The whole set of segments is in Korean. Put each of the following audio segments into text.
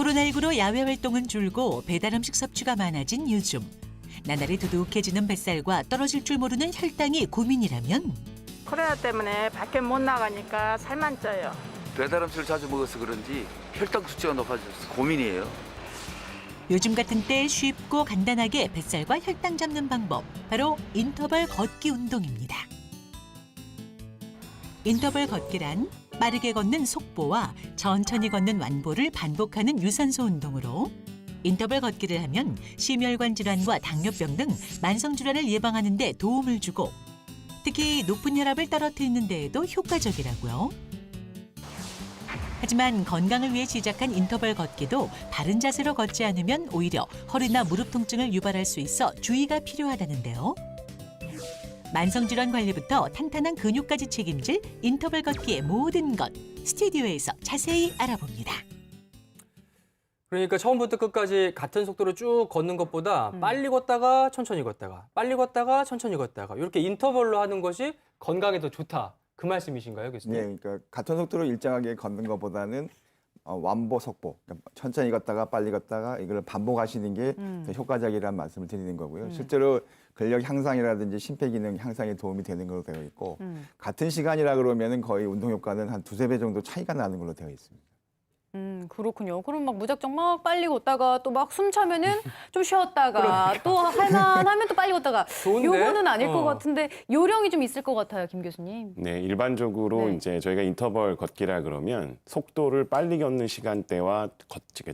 코로나19로 야외 활동은 줄고 배달 음식 섭취가 많아진 요즘. 나날이 두둑해지는 뱃살과 떨어질 줄 모르는 혈당이 고민이라면 코로나 때문에 밖에 못 나가니까 살만 쪄요. 배달 음식을 자주 먹어서 그런지 혈당 수치가 높아져서 고민이에요. 요즘 같은 때 쉽고 간단하게 뱃살과 혈당 잡는 방법, 바로 인터벌 걷기 운동입니다. 인터벌 걷기란 빠르게 걷는 속보와 천천히 걷는 완보를 반복하는 유산소 운동으로 인터벌 걷기를 하면 심혈관 질환과 당뇨병 등 만성 질환을 예방하는 데 도움을 주고 특히 높은 혈압을 떨어뜨리는 데에도 효과적이라고요. 하지만 건강을 위해 시작한 인터벌 걷기도 바른 자세로 걷지 않으면 오히려 허리나 무릎 통증을 유발할 수 있어 주의가 필요하다는데요. 만성질환 관리부터 탄탄한 근육까지 책임질 인터벌 걷기의 모든 것, 스튜디오에서 자세히 알아봅니다. 그러니까 처음부터 끝까지 같은 속도로 쭉 걷는 것보다 빨리 걷다가 천천히 걷다가 빨리 걷다가 천천히 걷다가 이렇게 인터벌로 하는 것이 건강에 더 좋다. 그 말씀이신가요, 교수님? 네, 그러니까 같은 속도로 일정하게 걷는 것보다는 완보 속보, 그러니까 천천히 걷다가 빨리 걷다가 이걸 반복하시는 게 더 효과적이라는 말씀을 드리는 거고요. 실제로 근력 향상이라든지 심폐기능 향상에 도움이 되는 걸로 되어 있고 같은 시간이라 그러면은 거의 운동 효과는 한 두세 배 정도 차이가 나는 걸로 되어 있습니다. 그렇군요. 그럼 막 무작정 막 빨리 걷다가 또 막 숨 차면은 좀 쉬었다가 또 할만하면 또 빨리 걷다가 좋은데? 요거는 아닐 것 같은데 요령이 좀 있을 것 같아요, 김 교수님. 네, 일반적으로 네. 이제 저희가 인터벌 걷기라 그러면 속도를 빨리 걷는 시간대와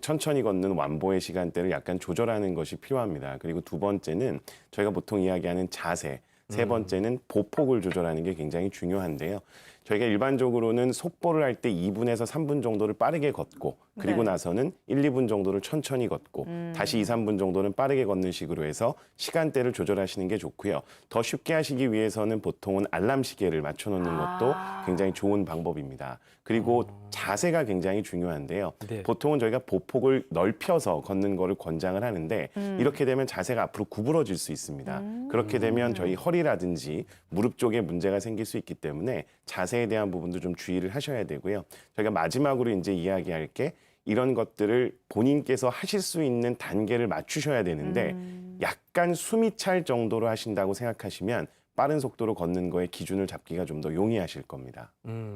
천천히 걷는 완보의 시간대를 약간 조절하는 것이 필요합니다. 그리고 두 번째는 저희가 보통 이야기하는 자세, 세 번째는 보폭을 조절하는 게 굉장히 중요한데요. 저희가 일반적으로는 속보를 할 때 2분에서 3분 정도를 빠르게 걷고 그리고 네. 나서는 1, 2분 정도를 천천히 걷고 다시 2, 3분 정도는 빠르게 걷는 식으로 해서 시간대를 조절하시는 게 좋고요. 더 쉽게 하시기 위해서는 보통은 알람 시계를 맞춰놓는 것도 굉장히 좋은 방법입니다. 그리고 자세가 굉장히 중요한데요. 네. 보통은 저희가 보폭을 넓혀서 걷는 거를 권장을 하는데 이렇게 되면 자세가 앞으로 구부러질 수 있습니다. 그렇게 되면 저희 허리라든지 무릎 쪽에 문제가 생길 수 있기 때문에 자세에 대한 부분도 좀 주의를 하셔야 되고요. 저희가 마지막으로 이제 이야기할 게 이런 것들을 본인께서 하실 수 있는 단계를 맞추셔야 되는데 약간 숨이 찰 정도로 하신다고 생각하시면 빠른 속도로 걷는 거에 기준을 잡기가 좀 더 용이하실 겁니다.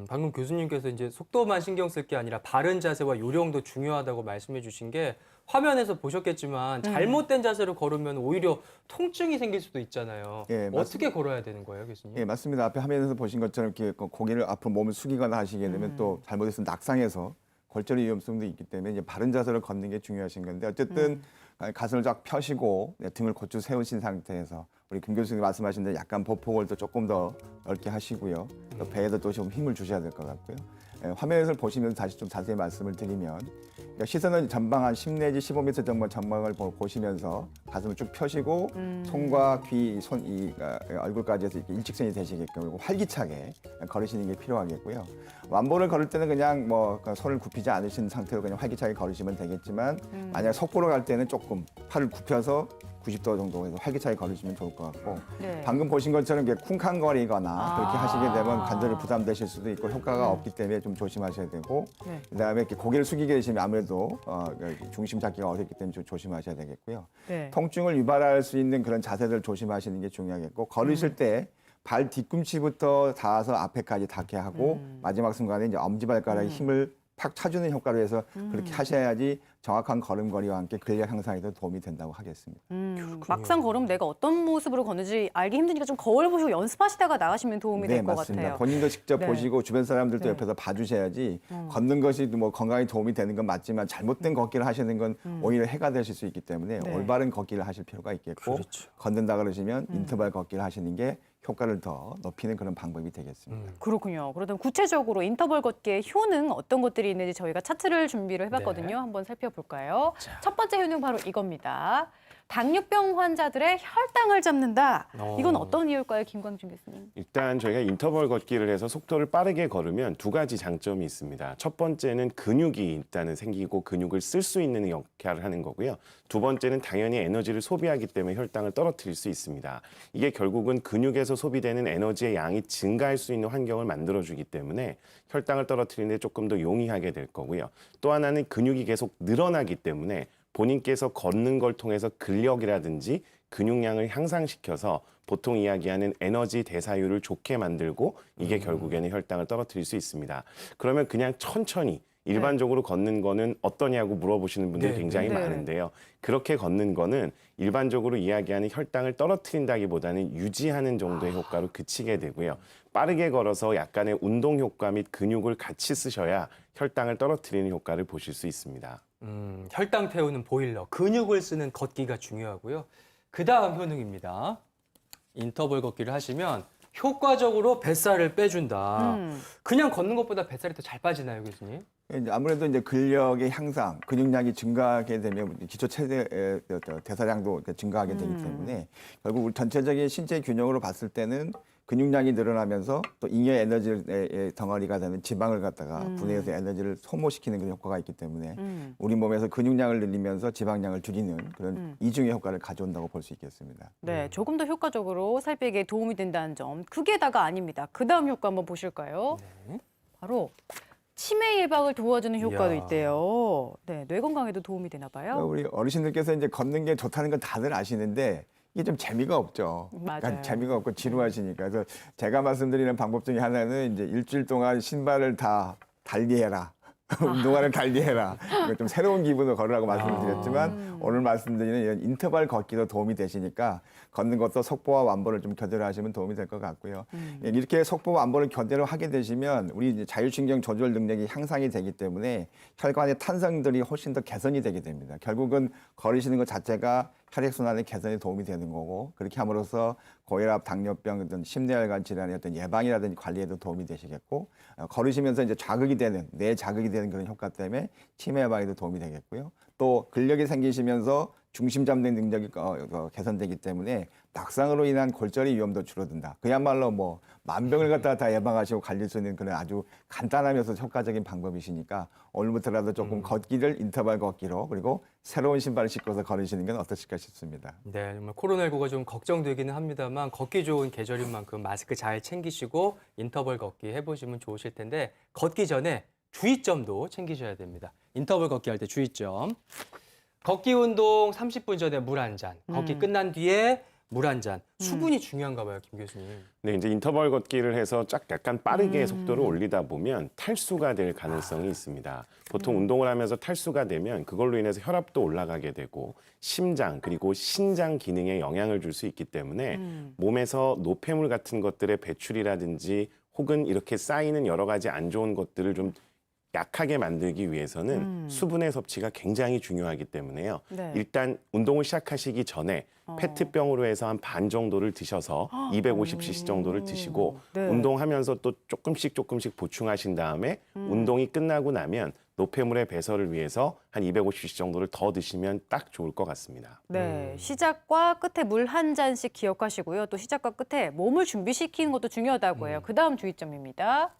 방금 교수님께서 이제 속도만 신경 쓸 게 아니라 바른 자세와 요령도 중요하다고 말씀해 주신 게 화면에서 보셨겠지만 잘못된 자세로 걸으면 오히려 통증이 생길 수도 있잖아요. 예, 어떻게 걸어야 되는 거예요, 교수님? 예, 맞습니다. 앞에 화면에서 보신 것처럼 이렇게 고개를 앞으로 몸을 숙이거나 하시게 되면 또 잘못해서 낙상해서 골절의 위험성도 있기 때문에 이제 바른 자세로 걷는 게 중요하신 건데 어쨌든 가슴을 쫙 펴시고 등을 곧쭉 세우신 상태에서 우리 김 교수님 말씀하신 대로 약간 보폭을 또 조금 더 넓게 하시고요. 또 배에도 또 좀 힘을 주셔야 될 것 같고요. 예, 화면에서 보시면서 다시 좀 자세히 말씀을 드리면 그러니까 시선은 전방 한 10 내지 15m 정도 전방을 보시면서 가슴을 쭉 펴시고 손과 귀, 얼굴까지 해서 이렇게 일직선이 되시게끔 그리고 활기차게 걸으시는 게 필요하겠고요. 완보를 걸을 때는 그냥 뭐 손을 굽히지 않으신 상태로 그냥 활기차게 걸으시면 되겠지만 만약 속보로 갈 때는 조금 팔을 굽혀서 90도 정도 해서 활기차게 걸으시면 좋을 것 같고 네. 방금 보신 것처럼 이렇게 쿵쾅거리거나 그렇게 하시게 되면 관절이 부담되실 수도 있고 효과가 없기 때문에 좀 조심하셔야 되고 네. 그다음에 이렇게 고개를 숙이게 되시면 아무래도 중심 잡기가 어렵기 때문에 좀 조심하셔야 되겠고요. 네. 통증을 유발할 수 있는 그런 자세를 조심하시는 게 중요하겠고 걸으실 때 발 뒤꿈치부터 닿아서 앞에까지 닿게 하고 마지막 순간에 이제 엄지발가락에 힘을 팍 차주는 효과로 해서 그렇게 하셔야지 정확한 걸음걸이와 함께 근력 향상에도 도움이 된다고 하겠습니다. 막상 걸으면 내가 어떤 모습으로 걷는지 알기 힘드니까 좀 거울 보시고 연습하시다가 나가시면 도움이 될 것 맞습니다. 같아요. 본인도 직접 네. 보시고 주변 사람들도 네. 옆에서 봐주셔야지 걷는 것이 뭐 건강에 도움이 되는 건 맞지만 잘못된 걷기를 하시는 건 오히려 해가 되실 수 있기 때문에 네. 올바른 걷기를 하실 필요가 있겠고 그렇죠. 걷는다 그러시면 인터벌 걷기를 하시는 게 효과를 더 높이는 그런 방법이 되겠습니다. 그렇군요. 그러면 구체적으로 인터벌 걷기의 효능 어떤 것들이 있는지 저희가 차트를 준비를 해봤거든요. 네. 한번 살펴볼까요? 첫 번째 효능 바로 이겁니다. 당뇨병 환자들의 혈당을 잡는다. 이건 어떤 이유일까요, 김광준 교수님? 일단 저희가 인터벌 걷기를 해서 속도를 빠르게 걸으면 두 가지 장점이 있습니다. 첫 번째는 근육이 일단은 생기고 근육을 쓸 수 있는 역할을 하는 거고요. 두 번째는 당연히 에너지를 소비하기 때문에 혈당을 떨어뜨릴 수 있습니다. 이게 결국은 근육에서 통해서 소비되는 에너지의 양이 증가할 수 있는 환경을 만들어주기 때문에 혈당을 떨어뜨리는 데 조금 더 용이하게 될 거고요. 또 하나는 근육이 계속 늘어나기 때문에 본인께서 걷는 걸 통해서 근력이라든지 근육량을 향상시켜서 보통 이야기하는 에너지 대사율을 좋게 만들고 이게 결국에는 혈당을 떨어뜨릴 수 있습니다. 그러면 그냥 천천히 일반적으로 걷는 거는 어떠냐고 물어보시는 분들이 네, 굉장히 네. 많은데요. 그렇게 걷는 거는 일반적으로 이야기하는 혈당을 떨어뜨린다기보다는 유지하는 정도의 효과로 그치게 되고요. 빠르게 걸어서 약간의 운동 효과 및 근육을 같이 쓰셔야 혈당을 떨어뜨리는 효과를 보실 수 있습니다. 혈당 태우는 보일러, 근육을 쓰는 걷기가 중요하고요. 그 다음 효능입니다. 인터벌 걷기를 하시면 효과적으로 뱃살을 빼준다. 그냥 걷는 것보다 뱃살이 더 잘 빠지나요, 교수님? 이제 아무래도 이제 근력의 향상, 근육량이 증가하게 되면 기초 체대 대사량도 이렇게 증가하게 되기 때문에 결국 우리 전체적인 신체 균형으로 봤을 때는 근육량이 늘어나면서 또 잉여 에너지의 덩어리가 되는 지방을 갖다가 분해해서 에너지를 소모시키는 그런 효과가 있기 때문에 우리 몸에서 근육량을 늘리면서 지방량을 줄이는 그런 이중의 효과를 가져온다고 볼 수 있겠습니다. 네, 조금 더 효과적으로 살 빼기에 도움이 된다는 점. 그게 다가 아닙니다. 그 다음 효과 한번 보실까요? 바로 치매 예방을 도와주는 효과도 이야. 있대요. 네, 뇌 건강에도 도움이 되나 봐요. 우리 어르신들께서 이제 걷는 게 좋다는 건 다들 아시는데 이게 좀 재미가 없죠. 맞아요. 재미가 없고 지루하시니까. 그래서 제가 말씀드리는 방법 중에 하나는 이제 일주일 동안 신발을 다 달리해라. 운동화를 달리해라. 좀 새로운 기분으로 걸으라고 말씀을 드렸지만 오늘 말씀드리는 이런 인터벌 걷기도 도움이 되시니까 걷는 것도 속보와 완보를 좀 교대로 하시면 도움이 될 것 같고요. 이렇게 속보와 완보를 교대로 하게 되시면 우리 이제 자율신경 조절 능력이 향상이 되기 때문에 혈관의 탄성들이 훨씬 더 개선이 되게 됩니다. 결국은 걸으시는 것 자체가 혈액순환의 개선에 도움이 되는 거고 그렇게 함으로써 고혈압, 당뇨병 등 심내혈관 질환의 어떤 예방이라든지 관리에도 도움이 되시겠고 걸으시면서 이제 자극이 되는 뇌 자극이 되는 그런 효과 때문에 치매 예방에도 도움이 되겠고요. 또 근력이 생기시면서 중심 잡는 능력이 개선되기 때문에 낙상으로 인한 골절의 위험도 줄어든다. 그야말로 뭐 만병을 갖다가 다 예방하시고 관리할 수 있는 그런 아주 간단하면서 효과적인 방법이시니까 오늘부터라도 조금 걷기를 인터벌 걷기로 그리고 새로운 신발을 신고서 걸으시는 건 어떠실까 싶습니다. 네, 정말 코로나19가 좀 걱정되기는 합니다만 걷기 좋은 계절인 만큼 마스크 잘 챙기시고 인터벌 걷기 해보시면 좋으실 텐데 걷기 전에 주의점도 챙기셔야 됩니다. 인터벌 걷기 할 때 주의점. 걷기 운동 30분 전에 물 한 잔, 걷기 끝난 뒤에 물 한 잔. 수분이 중요한가 봐요, 김 교수님. 네, 이제 인터벌 걷기를 해서 약간 빠르게 속도를 올리다 보면 탈수가 될 가능성이 있습니다. 보통 운동을 하면서 탈수가 되면 그걸로 인해서 혈압도 올라가게 되고 심장 그리고 신장 기능에 영향을 줄 수 있기 때문에 몸에서 노폐물 같은 것들의 배출이라든지 혹은 이렇게 쌓이는 여러 가지 안 좋은 것들을 좀 약하게 만들기 위해서는 수분의 섭취가 굉장히 중요하기 때문에요. 네. 일단 운동을 시작하시기 전에 페트병으로 해서 한 반 정도를 드셔서 250cc 정도를 드시고 네. 운동하면서 또 조금씩 보충하신 다음에 운동이 끝나고 나면 노폐물의 배설을 위해서 한 250cc 정도를 더 드시면 딱 좋을 것 같습니다. 네, 시작과 끝에 물 한 잔씩 기억하시고요. 또 시작과 끝에 몸을 준비시키는 것도 중요하다고 해요. 그 다음 주의점입니다.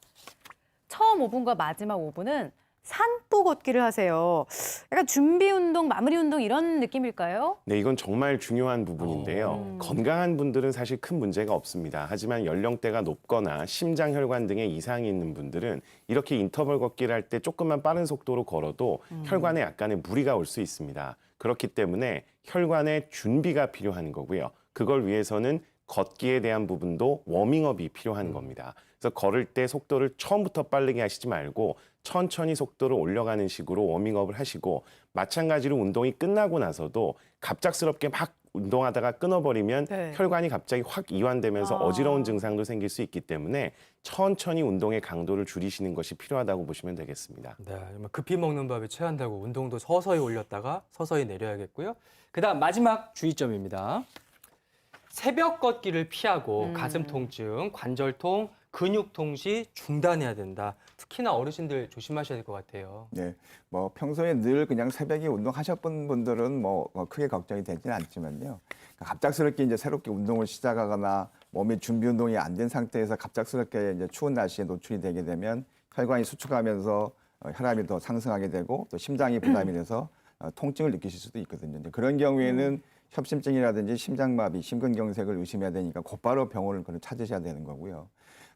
처음 5분과 마지막 5분은 산보 걷기를 하세요. 약간 준비 운동, 마무리 운동 이런 느낌일까요? 네, 이건 정말 중요한 부분인데요. 건강한 분들은 사실 큰 문제가 없습니다. 하지만 연령대가 높거나 심장혈관 등의 이상이 있는 분들은 이렇게 인터벌 걷기를 할 때 조금만 빠른 속도로 걸어도 혈관에 약간의 무리가 올 수 있습니다. 그렇기 때문에 혈관의 준비가 필요한 거고요. 그걸 위해서는 걷기에 대한 부분도 워밍업이 필요한 겁니다. 그래서 걸을 때 속도를 처음부터 빠르게 하시지 말고 천천히 속도를 올려가는 식으로 워밍업을 하시고 마찬가지로 운동이 끝나고 나서도 갑작스럽게 막 운동하다가 끊어버리면 네. 혈관이 갑자기 확 이완되면서 어지러운 증상도 생길 수 있기 때문에 천천히 운동의 강도를 줄이시는 것이 필요하다고 보시면 되겠습니다. 네, 정말 급히 먹는 밥에 체한다고 운동도 서서히 올렸다가 서서히 내려야겠고요. 그다음 마지막 주의점입니다. 새벽 걷기를 피하고 가슴 통증, 관절통, 근육통 시 중단해야 된다. 특히나 어르신들 조심하셔야 될 것 같아요. 네, 뭐 평소에 늘 그냥 새벽에 운동하셨던 분들은 뭐 크게 걱정이 되지는 않지만요. 갑작스럽게 이제 새롭게 운동을 시작하거나 몸의 준비 운동이 안 된 상태에서 갑작스럽게 이제 추운 날씨에 노출이 되게 되면 혈관이 수축하면서 혈압이 더 상승하게 되고 또 심장이 부담이 돼서 통증을 느끼실 수도 있거든요. 이제 그런 경우에는 협심증이라든지 심장마비, 심근경색을 의심해야 되니까 곧바로 병원을 찾으셔야 되는 거고요.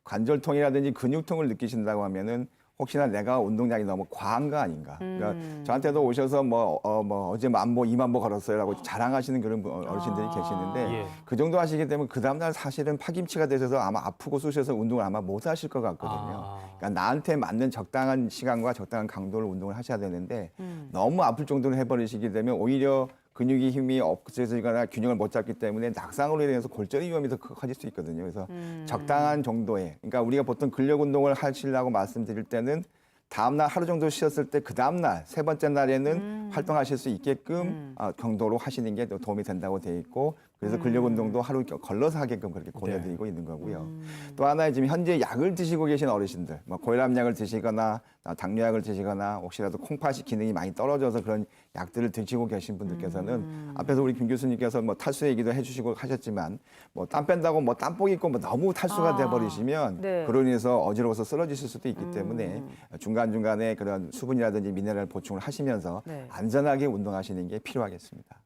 관절통이라든지 근육통을 느끼신다고 하면은 혹시나 내가 운동량이 너무 과한 거 아닌가. 그러니까 저한테도 오셔서 어제 10,000보, 20,000보 걸었어요라고 자랑하시는 그런 어르신들이 계시는데 예. 그 정도 하시게 되면 그 다음날 사실은 파김치가 되셔서 아마 아프고 쑤셔서 운동을 아마 못 하실 것 같거든요. 그러니까 나한테 맞는 적당한 시간과 적당한 강도로 운동을 하셔야 되는데 너무 아플 정도로 해버리시게 되면 오히려 근육이 힘이 없어지거나 균형을 못 잡기 때문에 낙상으로 인해서 골절의 위험이 더 커질 수 있거든요. 그래서 적당한 정도의, 그러니까 우리가 보통 근력 운동을 하시려고 말씀드릴 때는 다음날 하루 정도 쉬었을 때 그 다음날 세 번째 날에는 활동하실 수 있게끔 강도로 하시는 게 도움이 된다고 돼 있고 그래서 근력 운동도 하루 걸러서 하게끔 그렇게 권해드리고 있는 거고요. 또 하나 지금 현재 약을 드시고 계신 어르신들, 뭐 고혈압약을 드시거나 당뇨약을 드시거나 혹시라도 콩팥이 기능이 많이 떨어져서 그런 약들을 드시고 계신 분들께서는 앞에서 우리 김 교수님께서 뭐 탈수 얘기도 해주시고 하셨지만 뭐 땀 뺀다고 뭐 땀복 입고 뭐 너무 탈수가 돼버리시면 네. 그로 인해서 어지러워서 쓰러지실 수도 있기 때문에 중간중간에 그런 수분이라든지 미네랄 보충을 하시면서 네. 안전하게 운동하시는 게 필요하겠습니다.